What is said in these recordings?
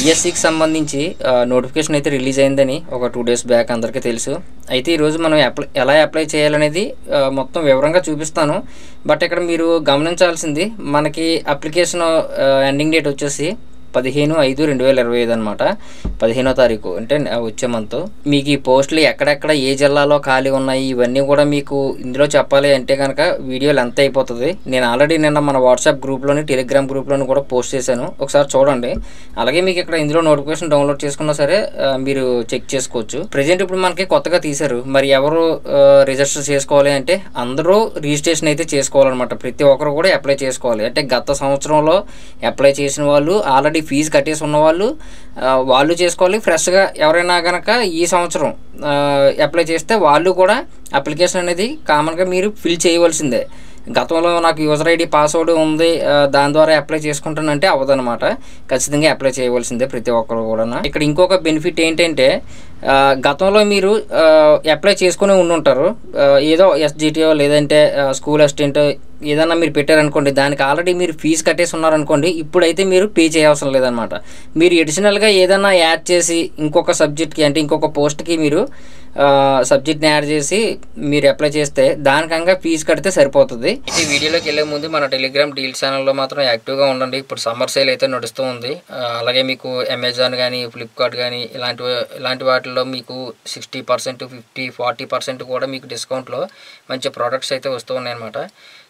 ఈఎస్సికి సంబంధించి నోటిఫికేషన్ అయితే రిలీజ్ అయిందని ఒక 2 days బ్యాక్ అందరికీ తెలుసు. అయితే ఈరోజు మనం ఎలా అప్లై చేయాలనేది మొత్తం వివరంగా చూపిస్తాను. బట్ ఇక్కడ మీరు గమనించాల్సింది మనకి అప్లికేషన్ ఎండింగ్ డేట్ వచ్చేసి 15/5/2025 అనమాట. 15వ తారీఖు అంటే వచ్చే మంత్. మీకు ఈ పోస్టులు ఎక్కడెక్కడ ఏ జిల్లాలో ఖాళీ ఉన్నాయి ఇవన్నీ కూడా మీకు ఇందులో చెప్పాలి అంటే కనుక వీడియో లెంత్ అయిపోతుంది. నేను ఆల్రెడీ నిన్న మన వాట్సాప్ గ్రూప్లోని టెలిగ్రామ్ గ్రూప్లోని కూడా పోస్ట్ చేశాను, ఒకసారి చూడండి. అలాగే మీకు ఇక్కడ ఇందులో నోటిఫికేషన్ డౌన్లోడ్ చేసుకున్నా సరే మీరు చెక్ చేసుకోవచ్చు. ప్రజెంట్ ఇప్పుడు మనకి కొత్తగా తీశారు, మరి ఎవరు రిజిస్టర్ చేసుకోవాలి అంటే అందరూ రిజిస్ట్రేషన్ అయితే చేసుకోవాలన్నమాట. ప్రతి ఒక్కరు కూడా అప్లై చేసుకోవాలి. అంటే గత సంవత్సరంలో అప్లై చేసిన వాళ్ళు, ఆల్రెడీ ఫీజు కట్టేసి ఉన్నవాళ్ళు వాళ్ళు చేసుకోవాలి. ఫ్రెష్గా ఎవరైనా కనుక ఈ సంవత్సరం అప్లై చేస్తే వాళ్ళు కూడా అప్లికేషన్ అనేది కామన్గా మీరు ఫిల్ చేయవలసిందే. గతంలో నాకు యూజర్ ఐడి పాస్వర్డ్ ఉంది దాని ద్వారా అప్లై చేసుకుంటానంటే అవ్వదనమాట. ఖచ్చితంగా అప్లై చేయవలసిందే ప్రతి ఒక్కరు కూడా. ఇక్కడ ఇంకొక బెనిఫిట్ ఏంటంటే గతంలో మీరు అప్లై చేసుకుని ఉండుంటారు, ఏదో ఎస్జిటిఓ లేదంటే స్కూల్ అసిస్టెంట్ ఏదన్నా మీరు పెట్టారనుకోండి, దానికి ఆల్రెడీ మీరు ఫీజు కట్టేసి ఉన్నారనుకోండి, ఇప్పుడైతే మీరు పే చేయవసరం లేదనమాట. మీరు అడిషనల్గా ఏదైనా యాడ్ చేసి ఇంకొక సబ్జెక్ట్కి అంటే ఇంకొక పోస్ట్కి మీరు సబ్జెక్ట్ని యాడ్ చేసి మీరు అప్లై చేస్తే దానికంగా ఫీజు కడితే సరిపోతుంది. ఈ వీడియోలోకి వెళ్ళే ముందు మన టెలిగ్రామ్ డీల్ ఛానల్లో మాత్రం యాక్టివ్గా ఉండండి. ఇప్పుడు సమ్మర్ సేల్ అయితే నడుస్తూ ఉంది. అలాగే మీకు అమెజాన్ కానీ ఫ్లిప్కార్ట్ కానీ ఇలాంటి వాటిల్లో మీకు 60%, 50%, 40% కూడా మీకు డిస్కౌంట్లో మంచి ప్రోడక్ట్స్ అయితే వస్తూ ఉన్నాయి అన్నమాట.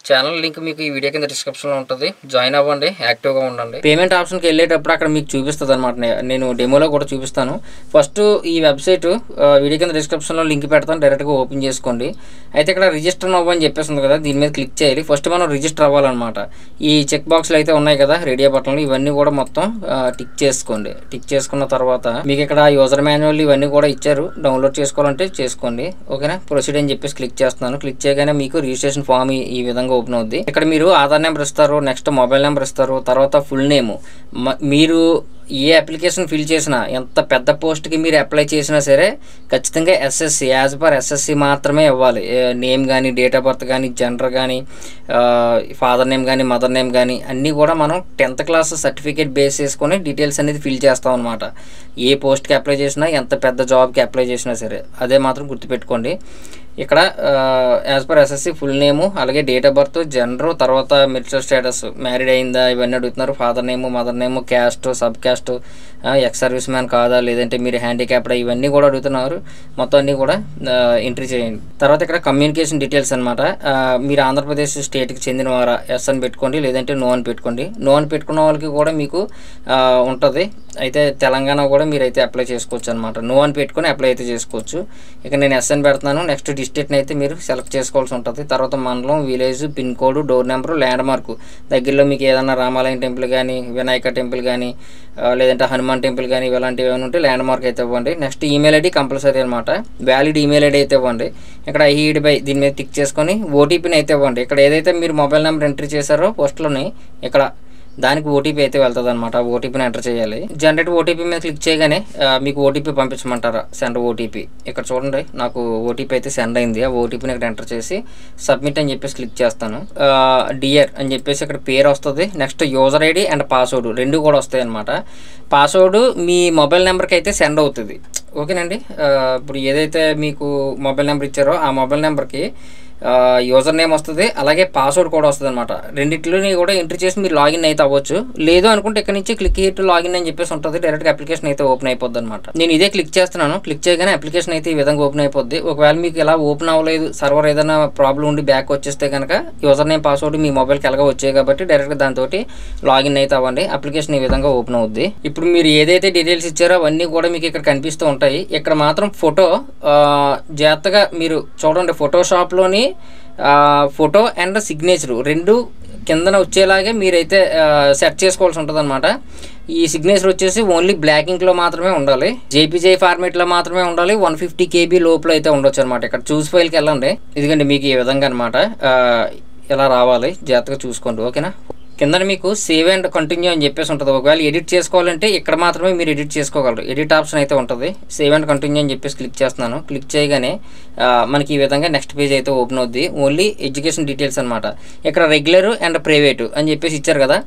ఛానల్ లింక్ మీకు ఈ వీడియో కింద డిస్క్రిప్షన్లో ఉంటుంది, జాయిన్ అవ్వండి, యాక్టివ్గా ఉండండి. పేమెంట్ ఆప్షన్కి వెళ్ళేటప్పుడు అక్కడ మీకు చూపిస్తుంది అనమాట. నేను డెమోలో కూడా చూపిస్తాను. ఫస్ట్ ఈ వెబ్సైట్ వీడియో కింద డిస్క్రిప్షన్లో లింక్ పెడతాను, డైరెక్ట్గా ఓపెన్ చేసుకోండి. అయితే ఇక్కడ రిజిస్టర్ అవ్వని చెప్పేస్తుంది కదా, దీని మీద క్లిక్ చేయాలి. ఫస్ట్ మనం రిజిస్టర్ అవ్వాలన్నమాట. ఈ చెక్ బాక్స్లు అయితే ఉన్నాయి కదా రేడియో బటన్లు, ఇవన్నీ కూడా మొత్తం టిక్ చేసుకోండి. టిక్ చేసుకున్న తర్వాత మీకు ఇక్కడ యూజర్ మాన్యువల్ ఇవన్నీ కూడా ఇచ్చారు, డౌన్లోడ్ చేసుకోవాలంటే చేసుకోండి. ఓకేనా, ప్రొసీడ్ అని చెప్పేసి క్లిక్ చేస్తున్నాను. క్లిక్ చేయగానే మీకు రిజిస్ట్రేషన్ ఫామ్ ఈ విధంగా ఓపెన్ అవుద్ది. ఇక్కడ మీరు ఆధార్ నెంబర్ ఇస్తారు, నెక్స్ట్ మొబైల్ నెంబర్ ఇస్తారు, తర్వాత ఫుల్ నేమ్. మీరు ఏ అప్లికేషన్ ఫిల్ చేసినా, ఎంత పెద్ద పోస్ట్కి మీరు అప్లై చేసినా సరే ఖచ్చితంగా ఎస్ఎస్సి యాజ్ పర్ ఎస్ఎస్సి మాత్రమే ఇవ్వాలి. నేమ్ కానీ, డేట్ ఆఫ్ బర్త్ కానీ, జెండర్ కానీ, ఫాదర్ నేమ్ కానీ, మదర్ నేమ్ కానీ అన్నీ కూడా మనం 10th క్లాస్ సర్టిఫికేట్ బేస్ చేసుకొని డీటెయిల్స్ అనేది ఫిల్ చేస్తాం అనమాట. ఏ పోస్ట్కి అప్లై చేసినా, ఎంత పెద్ద జాబ్కి అప్లై చేసినా సరే అదే మాత్రం గుర్తుపెట్టుకోండి. ఇక్కడ as per SSC full name, అలాగే డేట్ ఆఫ్ బర్త్, జెండర్, తర్వాత మెరిటల్ స్టేటస్, మ్యారీడ్ అయిందా ఇవన్నీ అడుగుతున్నారు. Father name, mother name, caste, sub caste, ex service man కాదా, లేదంటే మీరు హ్యాండిక్యాప్డ్, ఇవన్నీ కూడా అడుగుతున్నారు. మొత్తం అన్నీ కూడా ఎంట్రీ చేయండి. తర్వాత ఇక్కడ కమ్యూనికేషన్ డీటెయిల్స్ అనమాట. మీరు ఆంధ్రప్రదేశ్ స్టేట్కి చెందిన వారా, ఎస్ అని పెట్టుకోండి, లేదంటే నో అని పెట్టుకోండి. నో అని పెట్టుకున్న వాళ్ళకి కూడా మీకు ఉంటుంది. అయితే తెలంగాణ కూడా మీరైతే అప్లై చేసుకోవచ్చు అనమాట. నో అని పెట్టుకొని అప్లై అయితే చేసుకోవచ్చు. ఇక నేను ఎస్ అని పెడుతున్నాను. నెక్స్ట్ డిస్ట్రిక్ట్ని అయితే మీరు సెలెక్ట్ చేసుకోవాల్సి ఉంటుంది. తర్వాత మండలం, village, pin code, door number, land mark దగ్గరలో మీకు ఏదైనా రామాలయం టెంపుల్ కానీ, వినాయక టెంపుల్ కానీ, లేదంటే హనుమాన్ టెంపుల్ కానీ ఇలాంటివి ఏమైనా ఉంటే ల్యాండ్ మార్క్ అయితే ఇవ్వండి. నెక్స్ట్ ఈమెయిల్ ఐడి కంపల్సరీ అనమాట. వ్యాలిడ్ ఈమెయిల్ ఐడి అయితే ఇవ్వండి. ఇక్కడ ఐఈడి బై దీని మీద టిక్ చేసుకొని ఓటీపీని అయితే ఇవ్వండి. ఇక్కడ ఏదైతే మీరు మొబైల్ నెంబర్ ఎంట్రీ చేశారో పోస్ట్లోని ఇక్కడ దానికి ఓటీపీ అయితే వెళ్తుంది అనమాట. ఓటీపీని ఎంటర్ చేయాలి. జనరేట్ ఓటీపీ మీద క్లిక్ చేయగానే మీకు ఓటీపీ పంపించమంటారా, సెండ్ ఓటీపీ. ఇక్కడ చూడండి నాకు ఓటీపీ అయితే సెండ్ అయింది. ఆ ఓటీపీని ఇక్కడ ఎంటర్ చేసి సబ్మిట్ అని చెప్పేసి క్లిక్ చేస్తాను. డియర్ అని చెప్పేసి ఇక్కడ పేరు వస్తుంది. Next user ID and password రెండు కూడా వస్తాయి అనమాట. పాస్వర్డ్ మీ మొబైల్ నెంబర్కి అయితే సెండ్ అవుతుంది. ఓకేనండి, ఇప్పుడు ఏదైతే మీకు మొబైల్ నెంబర్ ఇచ్చారో ఆ మొబైల్ నెంబర్కి యూజర్ నేమ్ వస్తుంది, అలాగే పాస్వర్డ్ కూడా వస్తుంది అనమాట. రెండింటిని కూడా ఎంట్రీ చేసి మీరు లాగిన్ అయితే అవ్వచ్చు. లేదు అనుకుంటే ఇక్కడ నుంచి క్లిక్ హిట్ లాగిన్ అని చెప్పేసి ఉంటుంది. డైరెక్ట్గా అప్లికేషన్ అయితే ఓపెన్ అయిపోద్ది అనమాట. నేను ఇదే క్లిక్ చేస్తున్నాను. క్లిక్ చేయగానే అప్లికేషన్ అయితే ఈ విధంగా ఓపెన్ అయిపోద్ది. ఒకవేళ మీకు ఇలా ఓపెన్ అవ్వలేదు, సర్వర్ ఏదైనా ప్రాబ్లం ఉండి బ్యాక్ వచ్చేస్తే కనుక యూజర్ నేమ్ పాస్వర్డ్ మీ మొబైల్కి ఎలాగో వచ్చాయి కాబట్టి డైరెక్ట్గా దాంతో లాగిన్ అయితే అవ్వండి. అప్లికేషన్ ఈ విధంగా ఓపెన్ అవుద్ది. ఇప్పుడు మీరు ఏదైతే డీటెయిల్స్ ఇచ్చారో అవన్నీ కూడా మీకు ఇక్కడ కనిపిస్తూ ఉంటాయి. ఇక్కడ మాత్రం ఫోటో జాగ్రత్తగా మీరు చూడండి. ఫోటోషాప్లోని ఫోటో అండ్ సిగ్నేచర్ రెండు కిందన వచ్చేలాగే మీరైతే సెట్ చేసుకోవాల్సి ఉంటుంది అనమాట. ఈ సిగ్నేచర్ వచ్చేసి ఓన్లీ బ్లాక్ ఇంక్లో మాత్రమే ఉండాలి, జేపీజే ఫార్మేట్లో మాత్రమే ఉండాలి. 150 KB లోపల అయితే ఉండొచ్చు అనమాట. ఇక్కడ చూస్ ఫైల్కి వెళ్ళండి. ఇదిగండి మీకు ఈ విధంగా అనమాట ఇలా రావాలి, జాగ్రత్తగా చూసుకోండి. ఓకేనా, కింద మీకు సేవ్ అండ్ కంటిన్యూ అని చెప్పేసి ఉంటుంది. ఒకవేళ ఎడిట్ చేసుకోవాలంటే ఇక్కడ మాత్రమే మీరు ఎడిట్ చేసుకోగలరు. ఎడిట్ ఆప్షన్ అయితే ఉంటుంది. సేవ్ అండ్ కంటిన్యూ అని చెప్పేసి క్లిక్ చేస్తున్నాను. క్లిక్ చేయగానే మనకి ఈ విధంగా నెక్స్ట్ పేజ్ అయితే ఓపెన్ అవుద్ది. ఓన్లీ ఎడ్యుకేషన్ డీటెయిల్స్ అనమాట. ఇక్కడ రెగ్యులర్ అండ్ ప్రైవేటు అని చెప్పేసి ఇచ్చారు కదా.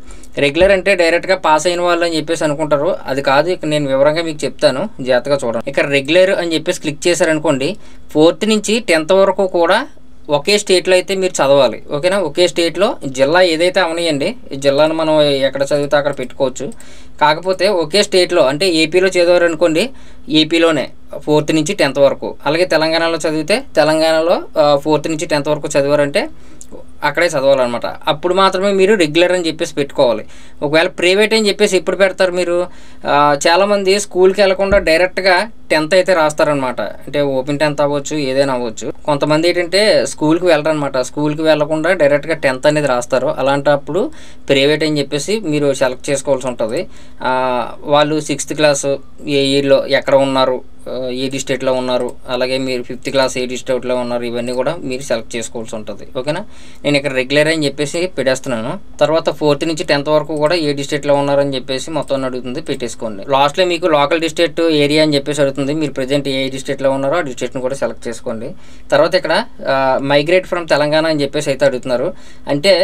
రెగ్యులర్ అంటే డైరెక్ట్గా పాస్ అయిన వాళ్ళు అని చెప్పేసి అనుకుంటారు. అది కాదు, ఇక్కడ నేను వివరంగా మీకు చెప్తాను, జాగ్రత్తగా చూడండి. ఇక్కడ రెగ్యులర్ అని చెప్పేసి క్లిక్ చేశారనుకోండి, 4th నుంచి 10th వరకు కూడా ఒకే స్టేట్లో అయితే మీరు చదవాలి. ఓకేనా? ఒకే స్టేట్లో జిల్లా ఏదైతే అవనియండి, జిల్లాను మనం ఎక్కడ చదివితే అక్కడ పెట్టుకోవచ్చు. కాకపోతే ఒకే స్టేట్లో అంటే ఏపీలో చదివారనుకోండి, ఏపీలోనే 4th నుంచి 10th వరకు. అలాగే తెలంగాణలో చదివితే తెలంగాణలో 4th నుంచి 10th వరకు చదివారంటే అక్కడే చదవాలన్నమాట. అప్పుడు మాత్రమే మీరు రెగ్యులర్ అని చెప్పేసి పెట్టుకోవాలి. ఒకవేళ ప్రైవేట్ అని చెప్పేసి ఎప్పుడు పెడతారు మీరు? చాలామంది స్కూల్కి వెళ్లకుండా డైరెక్ట్గా 10th అయితే రాస్తారనమాట. అంటే ఓపెన్ 10th అవ్వచ్చు, ఏదైనా అవ్వచ్చు. కొంతమంది ఏంటంటే స్కూల్కి వెళ్ళరనమాట. స్కూల్కి వెళ్లకుండా డైరెక్ట్గా 10th అనేది రాస్తారు. అలాంటప్పుడు ప్రైవేట్ అని చెప్పేసి మీరు సెలెక్ట్ చేసుకోవాల్సి ఉంటుంది. వాళ్ళు 6th క్లాసు ఏ ఇయర్లో ఎక్కడ ఉన్నారు, ఏ డిస్ట్రిక్ట్లో ఉన్నారు, అలాగే మీరు 5th క్లాస్ ఏ డిస్ట్రిక్ట్లో ఉన్నారు, ఇవన్నీ కూడా మీరు సెలెక్ట్ చేసుకోవాల్సి ఉంటుంది. ఓకేనా? నేను ఇక్కడ రెగ్యులర్ అని చెప్పేసి పెట్టేస్తున్నాను. తర్వాత 4th నుంచి 10th వరకు కూడా ఏ డిస్ట్రిక్ట్లో ఉన్నారని చెప్పేసి మొత్తం అడుగుతుంది, పెట్టేసుకోండి. లాస్ట్లో మీకు లోకల్ డిస్ట్రిక్ట్ ఏరియా అని చెప్పేసి అడుగుతుంది. మీరు ప్రజెంట్ ఏ డిస్ట్రిక్ట్లో ఉన్నారో ఆ డిస్ట్రిక్ట్ని కూడా సెలెక్ట్ చేసుకోండి. తర్వాత ఇక్కడ మైగ్రేట్ ఫ్రమ్ తెలంగాణ అని చెప్పేసి అయితే అడుగుతున్నారు. అంటే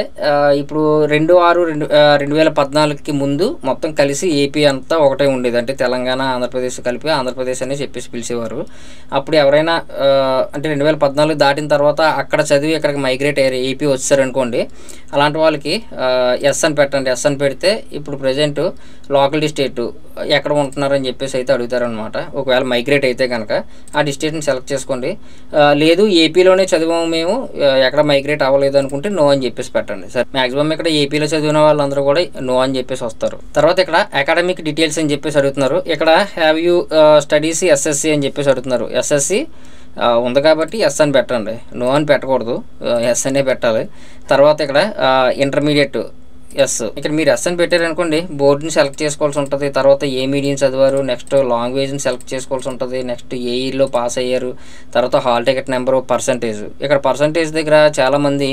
ఇప్పుడు 2014కి ముందు మొత్తం కలిసి ఏపీ అంతా ఒకటే ఉండేది. అంటే తెలంగాణ ఆంధ్రప్రదేశ్ కలిపి ఆంధ్రప్రదేశ్ అని చెప్పేసి పిలిచేవారు. అప్పుడు ఎవరైనా అంటే 2014 దాటిన తర్వాత అక్కడ చదివి ఇక్కడికి మైగ్రేట్ అయ్యారు, ఏపీ వచ్చారనుకోండి, అలాంటి వాళ్ళకి ఎస్ అని పెట్టండి. ఎస్ అని పెడితే ఇప్పుడు ప్రజెంట్ లోకల్ డిస్ట్రిక్ట్ ఎక్కడ ఉంటున్నారని చెప్పేసి అయితే అడుగుతారనమాట. ఒకవేళ మైగ్రేట్ అయితే కనుక ఆ డిస్ట్రిక్ట్ని సెలెక్ట్ చేసుకోండి. లేదు ఏపీలోనే చదివాము మేము, ఎక్కడ మైగ్రేట్ అవ్వలేదు అనుకుంటే నో అని చెప్పేసి పెట్టండి. సరే, మ్యాక్సిమం ఇక్కడ ఏపీలో చదివిన వాళ్ళందరూ కూడా నో అని చెప్పేసి వస్తారు. తర్వాత ఇక్కడ అకాడమిక్ డీటెయిల్స్ అని చెప్పేసి అడుగుతున్నారు. ఇక్కడ హ్యావ్ యూ స్టడీస్ ఎస్ఎస్సి అని చెప్పేసి అడుగుతున్నారు. ఎస్ఎస్సి ఉంది కాబట్టి ఎస్ అని పెట్టండి, నో అని పెట్టకూడదు, ఎస్ అనే పెట్టాలి. తర్వాత ఇక్కడ ఇంటర్మీడియట్ ఎస్. ఇక్కడ మీరు ఎస్ అని పెట్టారనుకోండి, బోర్డుని సెలెక్ట్ చేసుకోవాల్సి ఉంటుంది. తర్వాత ఏ మీడియం చదివారు, నెక్స్ట్ లాంగ్వేజ్ని సెలెక్ట్ చేసుకోవాల్సి ఉంటుంది, నెక్స్ట్ ఏ ఇయర్లో పాస్ అయ్యారు, తర్వాత హాల్ టికెట్ నెంబరు, పర్సంటేజ్. ఇక్కడ పర్సంటేజ్ దగ్గర చాలామంది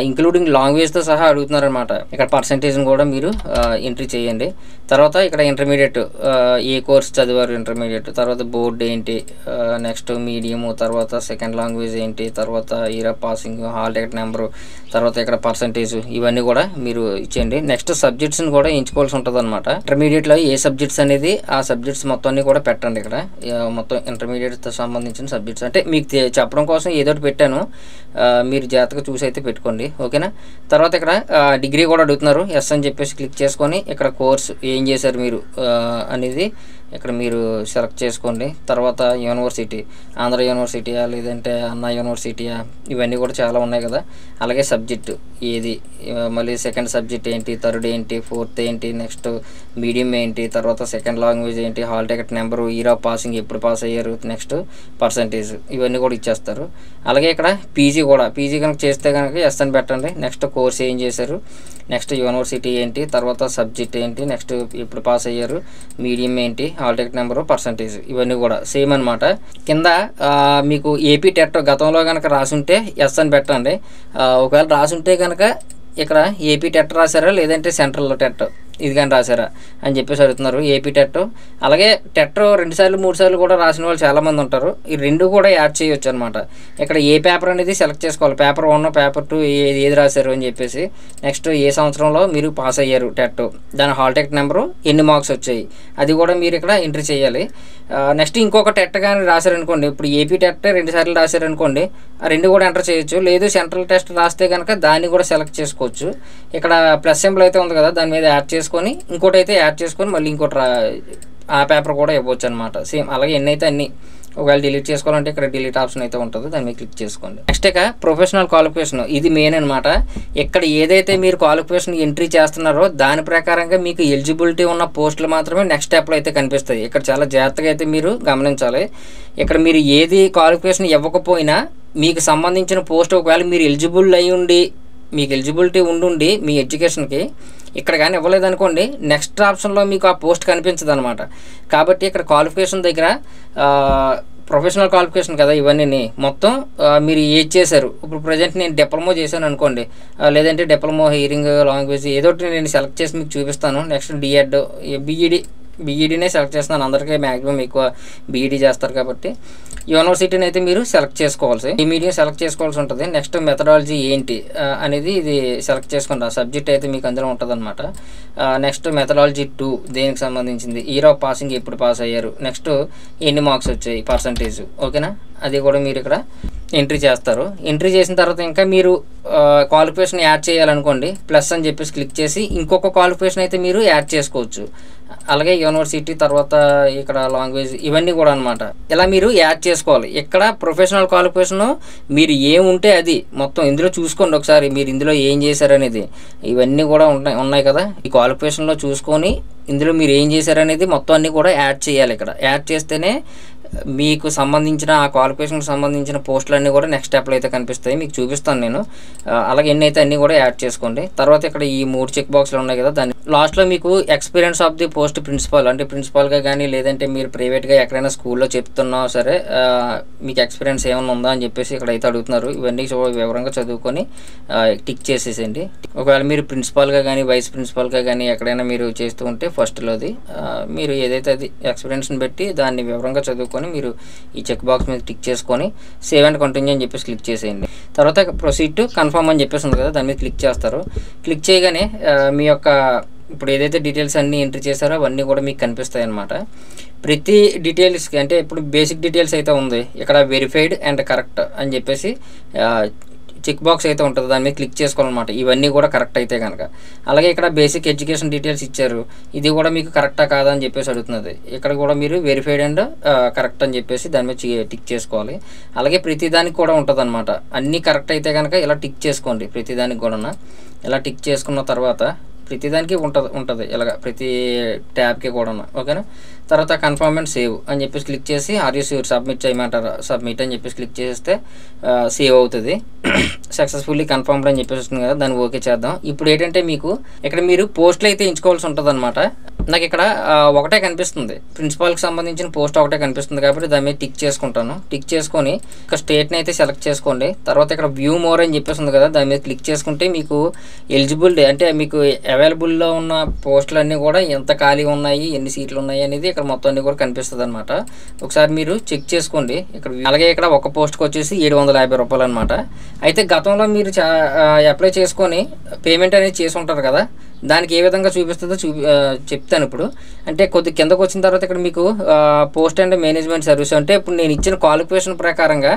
ఇంక్లూడింగ్ లాంగ్వేజ్తో సహా అడుగుతున్నారనమాట. ఇక్కడ పర్సంటేజ్ని కూడా మీరు ఎంట్రీ చేయండి. తర్వాత ఇక్కడ ఇంటర్మీడియట్ ఏ కోర్స్ చదివారు, ఇంటర్మీడియట్, తర్వాత బోర్డు ఏంటి, నెక్స్ట్ మీడియము, తర్వాత సెకండ్ లాంగ్వేజ్ ఏంటి, తర్వాత year of passing, hall ticket number, తర్వాత ఇక్కడ పర్సంటేజ్, ఇవన్నీ కూడా మీరు ఇచ్చేయండి. నెక్స్ట్ సబ్జెక్ట్స్ని కూడా ఎంచుకోవాల్సి ఉంటుంది అనమాట. ఇంటర్మీడియట్లో ఏ సబ్జెక్ట్స్ అనేది ఆ సబ్జెక్ట్స్ మొత్తాన్ని కూడా పెట్టండి. ఇక్కడ మొత్తం ఇంటర్మీడియట్తో సంబంధించిన సబ్జెక్ట్స్ అంటే మీకు చెప్పడం కోసం ఏదోటి పెట్టాను, మీరు జాగ్రత్తగా చూసి అయితే పెట్టుకోండి. ఓకేనా? తర్వాత ఇక్కడ డిగ్రీ కూడా అడుగుతున్నారు. ఎస్ అని చెప్పేసి క్లిక్ చేసుకొని ఇక్కడ కోర్స్ ఏం చేశారు మీరు అనేది ఇక్కడ మీరు సెలెక్ట్ చేసుకోండి. తర్వాత యూనివర్సిటీ, ఆంధ్ర యూనివర్సిటీయా లేదంటే అన్నా యూనివర్సిటీయా, ఇవన్నీ కూడా చాలా ఉన్నాయి కదా. అలాగే సబ్జెక్టు ఏది, మళ్ళీ సెకండ్ సబ్జెక్ట్ ఏంటి, థర్డ్ ఏంటి, ఫోర్త్ ఏంటి, నెక్స్ట్ మీడియం ఏంటి, తర్వాత సెకండ్ లాంగ్వేజ్ ఏంటి, hall ticket number, year of passing, ఎప్పుడు పాస్ అయ్యారు, నెక్స్ట్ పర్సంటేజ్, ఇవన్నీ కూడా ఇచ్చేస్తారు. అలాగే ఇక్కడ పీజీ కూడా, పీజీ కనుక చేస్తే కనుక ఎస్ అని పెట్టండి. నెక్స్ట్ కోర్స్ ఏం చేశారు, నెక్స్ట్ యూనివర్సిటీ ఏంటి, తర్వాత సబ్జెక్ట్ ఏంటి, నెక్స్ట్ ఎప్పుడు పాస్ అయ్యారు, మీడియం ఏంటి, హాల్ టికెట్ నెంబరు, పర్సంటేజ్, ఇవన్నీ కూడా సేమ్ అనమాట. కింద మీకు ఏపీ టెట్ గతంలో కనుక రాసుంటే ఎస్ అని పెట్టండి. ఒకవేళ రాసుంటే కనుక ఇక్కడ ఏపీ టెట్ రాశారా లేదంటే సెంట్రల్ టెట్ ఇది కానీ రాశారా అని చెప్పేసి అడుగుతున్నారు. ఏపీ టెట్, అలాగే టెట్ 2 సార్లు 3 సార్లు కూడా రాసిన వాళ్ళు చాలామంది ఉంటారు. ఈ 2 కూడా యాడ్ చేయొచ్చు అనమాట. ఇక్కడ ఏ పేపర్ అనేది సెలెక్ట్ చేసుకోవాలి, పేపర్ 1 పేపర్ 2 ఏది రాశారు అని చెప్పేసి, నెక్స్ట్ ఏ సంవత్సరంలో మీరు పాస్ అయ్యారు టెట్, దాని హాల్ టికెట్ నెంబరు, ఎన్ని మార్క్స్ వచ్చాయి, అది కూడా మీరు ఇక్కడ ఎంట్రీ చేయాలి. నెక్స్ట్ ఇంకొక టెట్ కానీ రాశారనుకోండి, ఇప్పుడు ఏపీ టెట్ 2 సార్లు రాశారనుకోండి, ఆ 2 కూడా ఎంటర్ చేయొచ్చు. లేదు సెంట్రల్ టెస్ట్ రాస్తే కనుక దాన్ని కూడా సెలెక్ట్ చేసుకోవచ్చు. ఇక్కడ ప్లస్ సింబల్ అయితే ఉంది కదా, దాని మీద యాడ్ చేసుకొని ఇంకోటి అయితే యాడ్ చేసుకొని మళ్ళీ ఇంకోటి ఆ పేపర్ కూడా ఇవ్వచ్చు అనమాట. సేమ్ అలాగే ఎన్ని అయితే అన్ని. ఒకవేళ డిలీట్ చేసుకోవాలంటే ఇక్కడ డిలీట్ ఆప్షన్ అయితే ఉంటుంది, దాన్ని మీద క్లిక్ చేసుకోండి. నెక్స్ట్ ఇక ప్రొఫెషనల్ క్వాలిఫికేషన్, ఇది మెయిన్ అనమాట. ఇక్కడ ఏదైతే మీరు క్వాలిఫికేషన్ ఎంట్రీ చేస్తున్నారో దాని ప్రకారంగా మీకు ఎలిజిబిలిటీ ఉన్న పోస్టులు మాత్రమే నెక్స్ట్ స్టెప్లో అయితే కనిపిస్తాయి. ఇక్కడ చాలా జాగ్రత్తగా అయితే మీరు గమనించాలి. ఇక్కడ మీరు ఏది క్వాలిఫికేషన్ ఇవ్వకపోయినా మీకు సంబంధించిన పోస్ట్ ఒకవేళ మీరు ఎలిజిబుల్ అయి ఉండి, మీకు ఎలిజిబిలిటీ ఉండి మీ ఎడ్యుకేషన్కి ఇక్కడ కానీ ఇవ్వలేదనుకోండి, నెక్స్ట్ ఆప్షన్లో మీకు ఆ పోస్ట్ కనిపించదు అనమాట. కాబట్టి ఇక్కడ క్వాలిఫికేషన్ దగ్గర ప్రొఫెషనల్ క్వాలిఫికేషన్ కదా ఇవన్నీ మొత్తం మీరు ఏది చేశారు. ఇప్పుడు ప్రజెంట్ నేను డిప్లొమా చేశాను అనుకోండి, లేదంటే డిప్లొమా హియరింగ్ లాంగ్వేజ్ ఏదో ఒకటి నేను సెలెక్ట్ చేసి మీకు చూపిస్తాను. నెక్స్ట్ డిఎడ్, బీఈడీనే సెలెక్ట్ చేస్తున్నాను. అందరికీ మ్యాక్సిమం ఎక్కువ బీఈడీ చేస్తారు కాబట్టి యూనివర్సిటీని అయితే మీరు సెలెక్ట్ చేసుకోవాల్సి, ఈ మీడియం సెలెక్ట్ చేసుకోవాల్సి ఉంటుంది. నెక్స్ట్ మెథడాలజీ ఏంటి అనేది ఇది సెలెక్ట్ చేసుకుంటారు. సబ్జెక్ట్ అయితే మీకు అందులో ఉంటుంది అనమాట. నెక్స్ట్ మెథడాలజీ 2 దేనికి సంబంధించింది, ఇయర్ ఆఫ్ పాసింగ్ ఎప్పుడు పాస్ అయ్యారు, నెక్స్ట్ ఎన్ని మార్క్స్ వచ్చాయి పర్సంటేజ్, ఓకేనా, అది కూడా మీరు ఇక్కడ ఎంట్రీ చేస్తారు. ఎంట్రీ చేసిన తర్వాత ఇంకా మీరు క్వాలిఫికేషన్ యాడ్ చేయాలనుకోండి, ప్లస్ అని చెప్పేసి క్లిక్ చేసి ఇంకొక క్వాలిఫికేషన్ అయితే మీరు యాడ్ చేసుకోవచ్చు. అలాగే యూనివర్సిటీ, తర్వాత ఇక్కడ లాంగ్వేజ్, ఇవన్నీ కూడా అనమాట. ఇలా మీరు యాడ్ చేసుకోవాలి. ఇక్కడ ప్రొఫెషనల్ క్వాలిఫికేషన్ మీరు ఏముంటే అది మొత్తం ఇందులో చూసుకోండి ఒకసారి, మీరు ఇందులో ఏం చేశారనేది. ఇవన్నీ కూడా ఉన్నాయి కదా, ఈ క్వాలిఫికేషన్లో చూసుకొని ఇందులో మీరు ఏం చేశారనేది మొత్తం అన్నీ కూడా యాడ్ చేయాలి. ఇక్కడ యాడ్ చేస్తేనే మీకు సంబంధించిన ఆ క్వాలిఫికేషన్కి సంబంధించిన పోస్టులన్నీ కూడా నెక్స్ట్ స్టెప్లో అయితే కనిపిస్తాయి, మీకు చూపిస్తాను నేను. అలాగే ఎన్ని అయితే అన్నీ కూడా యాడ్ చేసుకోండి. తర్వాత ఇక్కడ ఈ 3 చెక్ బాక్స్లు ఉన్నాయి కదా, దాన్ని లాస్ట్లో మీకు experience of the post principal, అంటే ప్రిన్సిపాల్గా కానీ లేదంటే మీరు ప్రైవేట్గా ఎక్కడైనా స్కూల్లో చెప్తున్నా సరే మీకు ఎక్స్పీరియన్స్ ఏమైనా ఉందా అని చెప్పేసి ఇక్కడ అయితే అడుగుతున్నారు. ఇవన్నీ వివరంగా చదువుకొని టిక్ చేసేసేయండి. ఒకవేళ మీరు ప్రిన్సిపాల్గా కానీ వైస్ ప్రిన్సిపాల్గా కానీ ఎక్కడైనా మీరు చేస్తూ ఉంటే ఫస్ట్లోది మీరు ఏదైతే అది ఎక్స్పీరియన్స్ని బట్టి దాన్ని వివరంగా చదువుకొని మీరు ఈ చెక్ బాక్స్ మీద టిక్ చేసుకొని సేవ్ అండ్ కంటిన్యూ అని చెప్పేసి క్లిక్ చేసేయండి. తర్వాత ప్రొసీడ్ టు కన్ఫర్మ్ అని చెప్పేసి ఉంది కదా, దాని మీద క్లిక్ చేస్తారు. క్లిక్ చేయగానే మీ యొక్క ఇప్పుడు ఏదైతే డీటెయిల్స్ అన్నీ ఎంట్రీ చేశారో అవన్నీ కూడా మీకు కనిపిస్తాయి అన్నమాట. ప్రతి డీటెయిల్స్కి, అంటే ఇప్పుడు బేసిక్ డీటెయిల్స్ అయితే ఉంది ఇక్కడ, వెరిఫైడ్ అండ్ కరెక్ట్ అని చెప్పేసి చెక్ బాక్స్ అయితే ఉంటుంది, దాని మీద క్లిక్ చేసుకోవాలన్నమాట. ఇవన్నీ కూడా కరెక్ట్ అయితే కనుక. అలాగే ఇక్కడ బేసిక్ ఎడ్యుకేషన్ డీటెయిల్స్ ఇచ్చారు, ఇది కూడా మీకు కరెక్టా కాదా అని చెప్పేసి అడుగుతున్నది. ఇక్కడ కూడా మీరు వెరిఫైడ్ అండ్ కరెక్ట్ అని చెప్పేసి దాని మీద టిక్ చేసుకోవాలి. అలాగే ప్రతిదానికి కూడా ఉంటుంది అనమాట. అన్నీ కరెక్ట్ అయితే కనుక ఇలా టిక్ చేసుకోండి. ప్రతిదానికి కూడా ఇలా టిక్ చేసుకున్న తర్వాత ప్రతిదానికి ఉంటుంది ఇలాగ, ప్రతి ట్యాబ్కి కూడా, ఓకేనా. తర్వాత కన్ఫర్మ్ అండ్ సేవ్ అని చెప్పేసి క్లిక్ చేసి ఆర్ యూ ష్యూర్ సబ్మిట్ చేయమంటారు, సబ్మిట్ అని చెప్పేసి క్లిక్ చేస్తే సేవ్ అవుతుంది. సక్సెస్ఫుల్లీ కన్ఫర్మ్డ్ అని చెప్పేసి వస్తుంది కదా, దాన్ని ఓకే చేద్దాం. ఇప్పుడు ఏంటంటే మీకు ఇక్కడ మీరు పోస్టులు అయితే ఎంచుకోవాల్సి ఉంటుంది అనమాట. నాకు ఇక్కడ ఒకటే కనిపిస్తుంది, ప్రిన్సిపాల్కి సంబంధించిన పోస్ట్ ఒకటే కనిపిస్తుంది కాబట్టి దాని మీద టిక్ చేసుకుంటాను. టిక్ చేసుకొని ఇక్కడ స్టేట్ని అయితే సెలెక్ట్ చేసుకోండి. తర్వాత ఇక్కడ వ్యూ మోర్ అని చెప్పేసి ఉంది కదా, దాని మీద క్లిక్ చేసుకుంటే మీకు ఎలిజిబుల్ అంటే మీకు అవైలబుల్లో ఉన్న పోస్టులన్నీ కూడా ఎంత ఖాళీ ఉన్నాయి, ఎన్ని సీట్లు ఉన్నాయి అనేది ఇక్కడ మొత్తం అన్ని కూడా కనిపిస్తుంది అనమాట. ఒకసారి మీరు చెక్ చేసుకోండి. ఇక్కడ అలాగే ఇక్కడ ఒక పోస్ట్కి వచ్చేసి 750 రూపాయలు అనమాట. అయితే గతంలో మీరు అప్లై చేసుకొని పేమెంట్ అనేది చేసి ఉంటారు కదా, దానికి ఏ విధంగా చూపిస్తుందో చెప్తాను ఇప్పుడు. అంటే కొద్ది కిందకు వచ్చిన తర్వాత ఇక్కడ మీకు పోస్ట్ అండ్ మేనేజ్మెంట్ సర్వీస్, అంటే ఇప్పుడు నేను ఇచ్చిన క్వాలిఫికేషన్ ప్రకారంగా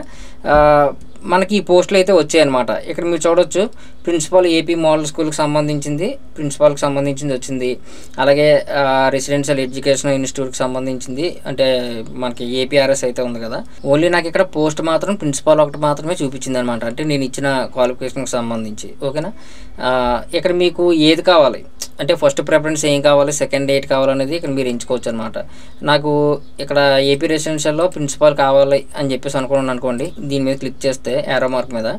మనకి ఈ పోస్టులు అయితే వచ్చాయన్నమాట. ఇక్కడ మీరు చూడవచ్చు, ప్రిన్సిపాల్ ఏపీ మోడల్ స్కూల్కి సంబంధించింది, ప్రిన్సిపాల్కి సంబంధించింది వచ్చింది. అలాగే రెసిడెన్షియల్ ఎడ్యుకేషన్ ఇన్స్టిట్యూట్కి సంబంధించింది, అంటే మనకి ఏపీఆర్ఎస్ అయితే ఉంది కదా. ఓన్లీ నాకు ఇక్కడ పోస్ట్ మాత్రం ప్రిన్సిపాల్ ఒకటి మాత్రమే చూపించింది అనమాట, అంటే నేను ఇచ్చిన క్వాలిఫికేషన్కి సంబంధించి, ఓకేనా. ఇక్కడ మీకు ఏది కావాలి అంటే ఫస్ట్ ప్రిఫరెన్స్ ఏం కావాలి, సెకండ్ డేట్ కావాలనేది ఇక్కడ మీరు ఎంచుకోవచ్చు అనమాట. నాకు ఇక్కడ ఏపీ రెసిడెన్షియల్లో ప్రిన్సిపాల్ కావాలి అని చెప్పేసి అనుకున్నాను అనుకోండి, దీని మీద క్లిక్ చేస్తే యారో మార్క్ మీద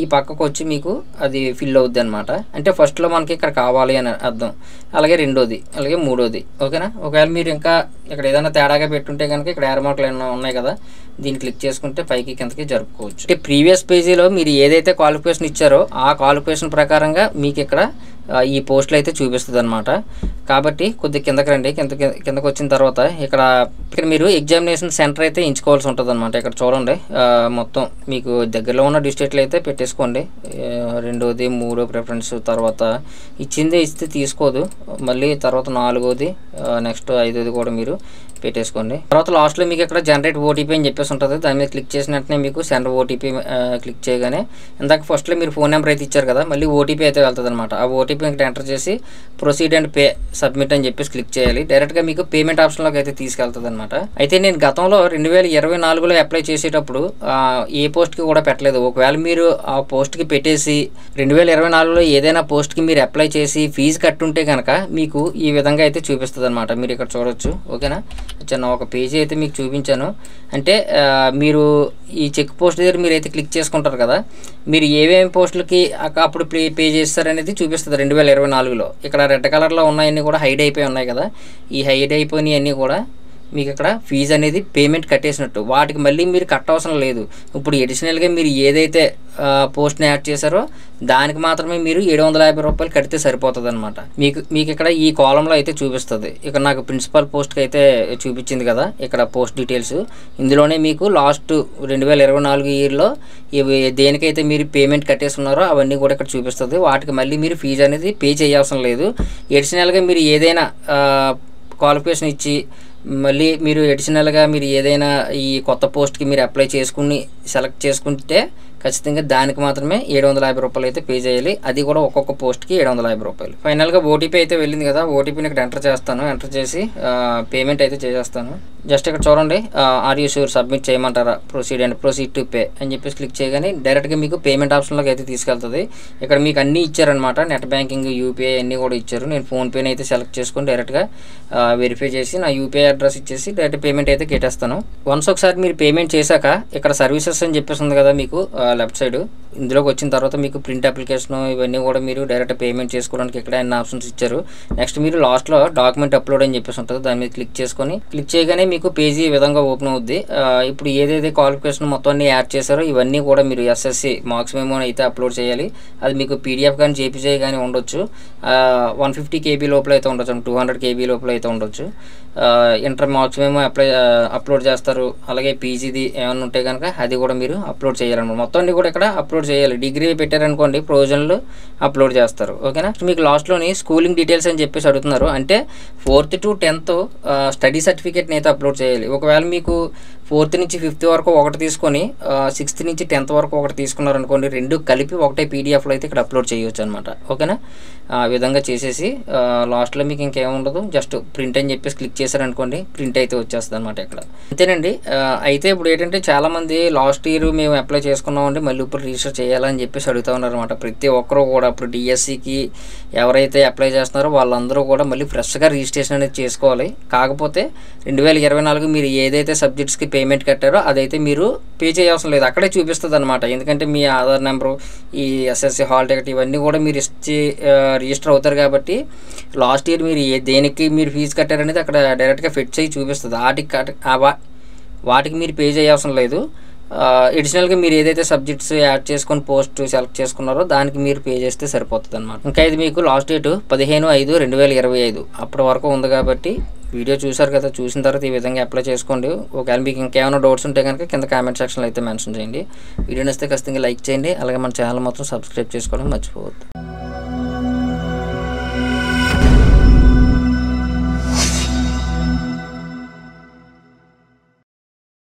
ఈ పక్కకు వచ్చి మీకు అది ఫిల్ అవుద్ది అనమాట. అంటే ఫస్ట్లో మనకి ఇక్కడ కావాలి అని అర్థం, అలాగే రెండోది, అలాగే మూడోది, ఓకేనా. ఒకవేళ మీరు ఇంకా ఇక్కడ ఏదైనా తేడాగా పెట్టుంటే కనుక ఇక్కడ యారో మార్కులు ఏమైనా ఉన్నాయి కదా, దీన్ని క్లిక్ చేసుకుంటే పైకి కిందకి జరుపుకోవచ్చు. అంటే ప్రీవియస్ పేజీలో మీరు ఏదైతే క్వాలిఫికేషన్ ఇచ్చారో ఆ క్వాలిఫికేషన్ ప్రకారంగా మీకు ఇక్కడ ఈ పోస్టులు అయితే చూపిస్తుంది అనమాట. కాబట్టి కొద్దిగా కిందకి రండి. కిందకి వచ్చిన తర్వాత ఇక్కడ మీరు ఎగ్జామినేషన్ సెంటర్ అయితే ఎంచుకోవాల్సి ఉంటుంది అనమాట. ఇక్కడ చూడండి, మొత్తం మీకు దగ్గరలో ఉన్న డిస్ట్రిక్ట్లు అయితే పెట్టేసుకోండి. రెండోది, మూడో ప్రిఫరెన్స్, తర్వాత ఇచ్చిందే ఇస్తే తీసుకోదు, మళ్ళీ తర్వాత నాలుగోది, నెక్స్ట్ ఐదోది కూడా మీరు పెట్టేసుకోండి. తర్వాత లాస్ట్లో మీకు ఇక్కడ జనరేట్ ఓటీపీ అని చెప్పేసి ఉంటుంది, దాని మీద క్లిక్ చేసిన వెంటనే మీకు సెండ్ ఓటీపీ క్లిక్ చేయగానే ఇందాక ఫస్ట్లో మీరు ఫోన్ నెంబర్ అయితే ఇచ్చారు కదా, మళ్ళీ ఓటీపీ అయితే వెళ్తుంది అనమాట. ఆ ఓటీపీ ఇక్కడ ఎంటర్ చేసి ప్రొసీడ్ అండ్ పే సబ్మిట్ అని చెప్పేసి క్లిక్ చేయాలి. డైరెక్ట్గా మీకు పేమెంట్ ఆప్షన్లోకి అయితే తీసుకెళ్తుంది అనమాట. అయితే నేను గతంలో 2024లో అప్లై చేసేటప్పుడు ఏ పోస్ట్కి కూడా పెట్టలేదు. ఒకవేళ మీరు ఆ పోస్ట్కి పెట్టేసి 2024లో ఏదైనా పోస్ట్కి మీరు అప్లై చేసి ఫీజు కట్టుంటే కనుక మీకు ఈ విధంగా అయితే చూపిస్తుంది అనమాట. మీరు ఇక్కడ చూడొచ్చు, ఓకేనా. చిన్న ఒక పేజీ అయితే మీకు చూపించాను. అంటే మీరు ఈ చెక్ పోస్ట్ దగ్గర మీరు అయితే క్లిక్ చేసుకుంటారు కదా, మీరు ఏమేమి పోస్టులకి అప్పుడు పే చేస్తారనేది చూపిస్తుంది 2024లో. ఇక్కడ రెడ్ కలర్లో ఉన్నాయన్నీ కూడా హైడ్ అయిపోయి ఉన్నాయి కదా, ఈ హైడ్ అయిపోయినవి అన్నీ కూడా మీకు ఇక్కడ ఫీజు అనేది పేమెంట్ కట్టేసినట్టు. వాటికి మళ్ళీ మీరు కట్టవసరం లేదు. ఇప్పుడు అడిషనల్గా మీరు ఏదైతే పోస్ట్ని యాడ్ చేశారో దానికి మాత్రమే మీరు 750 రూపాయలు కడితే సరిపోతుంది అనమాట. మీకు ఇక్కడ ఈ కాలంలో అయితే చూపిస్తుంది. ఇక్కడ నాకు ప్రిన్సిపల్ పోస్ట్కి అయితే చూపించింది కదా, ఇక్కడ పోస్ట్ డీటెయిల్స్. ఇందులోనే మీకు లాస్ట్ 2024 ఇయర్లో ఇవి దేనికైతే మీరు పేమెంట్ కట్టేస్తున్నారో అవన్నీ కూడా ఇక్కడ చూపిస్తుంది. వాటికి మళ్ళీ మీరు ఫీజు అనేది పే చేయవసరం లేదు. అడిషనల్గా మీరు ఏదైనా క్వాలిఫికేషన్ ఇచ్చి మళ్ళీ మీరు అడిషనల్గా మీరు ఏదైనా ఈ కొత్త పోస్ట్కి మీరు అప్లై చేసుకుని సెలెక్ట్ చేసుకుంటే ఖచ్చితంగా దానికి మాత్రమే 750 రూపాయలు అయితే పే చేయాలి. అది కూడా ఒక్కొక్క పోస్ట్కి 750 రూపాయలు. ఫైనల్గా ఓటీపీ అయితే వెళ్ళింది కదా, ఓటీపీని ఇక్కడ ఎంటర్ చేస్తాను. ఎంటర్ చేసి పేమెంట్ అయితే చేసేస్తాను. జస్ట్ ఇక్కడ చూడండి, ఆర్ యూ షూర్ సబ్మిట్ చేయమంటారా, ప్రొసీడ్ టు పే అని చెప్పేసి క్లిక్ చేయగానే డైరెక్ట్గా మీకు పేమెంట్ ఆప్షన్లోకి అయితే తీసుకెళ్తుంది. ఇక్కడ మీకు అన్నీ ఇచ్చారనమాట, నెట్ బ్యాంకింగ్, యూపీఐ అన్నీ కూడా ఇచ్చారు. నేను ఫోన్పేని అయితే సెలెక్ట్ చేసుకొని డైరెక్ట్గా వెరిఫై చేసి నా యూపీఐ అడ్రస్ ఇచ్చేసి డైరెక్ట్ పేమెంట్ అయితే కట్టేస్తాను. వన్స్ ఒకసారి మీరు పేమెంట్ చేశాక ఇక్కడ సర్వీసెస్ అని చెప్పేసి ఉంది కదా మీకు లెఫ్ట్ సైడ్, ఇందులోకి వచ్చిన తర్వాత మీకు ప్రింట్ అప్లికేషన్ ఇవన్నీ కూడా మీరు డైరెక్ట్ పేమెంట్ చేసుకోవడానికి ఇక్కడ అన్ని ఆప్షన్స్ ఇచ్చారు. నెక్స్ట్ మీరు లాస్ట్లో డాక్యుమెంట్ అప్లోడ్ అని చెప్పేసి ఉంటుంది, దాని మీద క్లిక్ చేయగానే మీకు పేజీ ఈ విధంగా ఓపెన్ అవుద్ది. ఇప్పుడు ఏదైతే క్వాలిఫికేషన్ మొత్తం అన్ని యాడ్ చేశారో ఇవన్నీ కూడా మీరు ఎస్ఎస్సి మార్క్స్ మెమో అయితే అప్లోడ్ చేయాలి. అది మీకు పీడిఎఫ్ కానీ జేపీజే కానీ ఉండొచ్చు. 150 KB లోపల అయితే ఉండొచ్చు, 200 KB లోపల అయితే ఉండొచ్చు. ఇంటర్ మార్క్స్ మెమో అప్లోడ్ చేస్తారు. అలాగే పీజీది ఏమైనా ఉంటే కనుక అది కూడా మీరు అప్లోడ్ చేయాలన్నమాట. మొత్తం అన్ని కూడా ఇక్కడ అప్లోడ్ చేయాలి. డిగ్రీ పెట్టారనుకోండి ప్రొవిజన్లు అప్లోడ్ చేస్తారు. ఓకేనా. మీకు లాస్ట్లోని స్కూలింగ్ డీటెయిల్స్ అని చెప్పేసి అడుగుతున్నారు. అంటే 4th to 10th స్టడీ సర్టిఫికేట్ని అయితే అప్లోడ్ చేయాలి. ఒకవేళ మీకు 4th నుంచి 5th వరకు ఒకటి తీసుకొని 6th నుంచి 10th వరకు ఒకటి తీసుకున్నారనుకోండి, రెండు కలిపి ఒకటే పీడిఎఫ్లో అయితే ఇక్కడ అప్లోడ్ చేయవచ్చు అనమాట. ఓకేనా. ఆ విధంగా చేసేసి లాస్ట్లో మీకు ఇంకేముండదు, జస్ట్ ప్రింట్ అని చెప్పేసి క్లిక్ చేశారనుకోండి ప్రింట్ అయితే వచ్చేస్తుంది అనమాట ఇక్కడ. అంతేనండి. అయితే ఇప్పుడు ఏంటంటే చాలామంది లాస్ట్ ఇయర్ మేము అప్లై చేసుకున్నామండి, మళ్ళీ ఇప్పుడు రిజిస్టర్ చేయాలని చెప్పేసి అడుగుతూ ఉన్నారు అనమాట. ప్రతి ఒక్కరు కూడా ఇప్పుడు డిఎస్సికి ఎవరైతే అప్లై చేస్తున్నారో వాళ్ళందరూ కూడా మళ్ళీ ఫ్రెష్గా రిజిస్ట్రేషన్ అనేది చేసుకోవాలి. కాకపోతే 2024 మీరు ఏదైతే సబ్జెక్ట్స్కి పేమెంట్ కట్టారో అదైతే మీరు పే చేయవసరం లేదు, అక్కడే చూపిస్తుంది అనమాట. ఎందుకంటే మీ ఆధార్ నెంబరు, ఈ ఎస్ఎస్సి హాల్ టికెట్ ఇవన్నీ కూడా మీరు ఇచ్చి రిజిస్టర్ అవుతారు కాబట్టి లాస్ట్ ఇయర్ మీరు దేనికి మీరు ఫీజు కట్టారనేది అక్కడ డైరెక్ట్గా ఫిట్ చేసి చూపిస్తుంది. వాటికి మీరు పే చేయవసరం లేదు. అడిషనల్గా మీరు ఏదైతే సబ్జెక్ట్స్ యాడ్ చేసుకొని పోస్ట్ సెలెక్ట్ చేసుకున్నారో దానికి మీరు పే చేస్తే సరిపోతుంది అనమాట. ఇంకా ఇది మీకు లాస్ట్ డేట్ 15/5/2025 అప్పటి వరకు ఉంది కాబట్టి వీడియో చూసారు కదా, చూసిన తర్వాత ఈ విధంగా అప్లై చేసుకోండి. ఒకవేళ మీకు ఇంకేమైనా డౌట్స్ ఉంటే కనుక కింద కామెంట్ సెక్షన్లో అయితే మెన్షన్ చేయండి. వీడియో నచ్చితే ఖచ్చితంగా లైక్ చేయండి. అలాగే మన ఛానల్ మాత్రం సబ్స్క్రైబ్ చేసుకోవడం మర్చిపోవద్దు.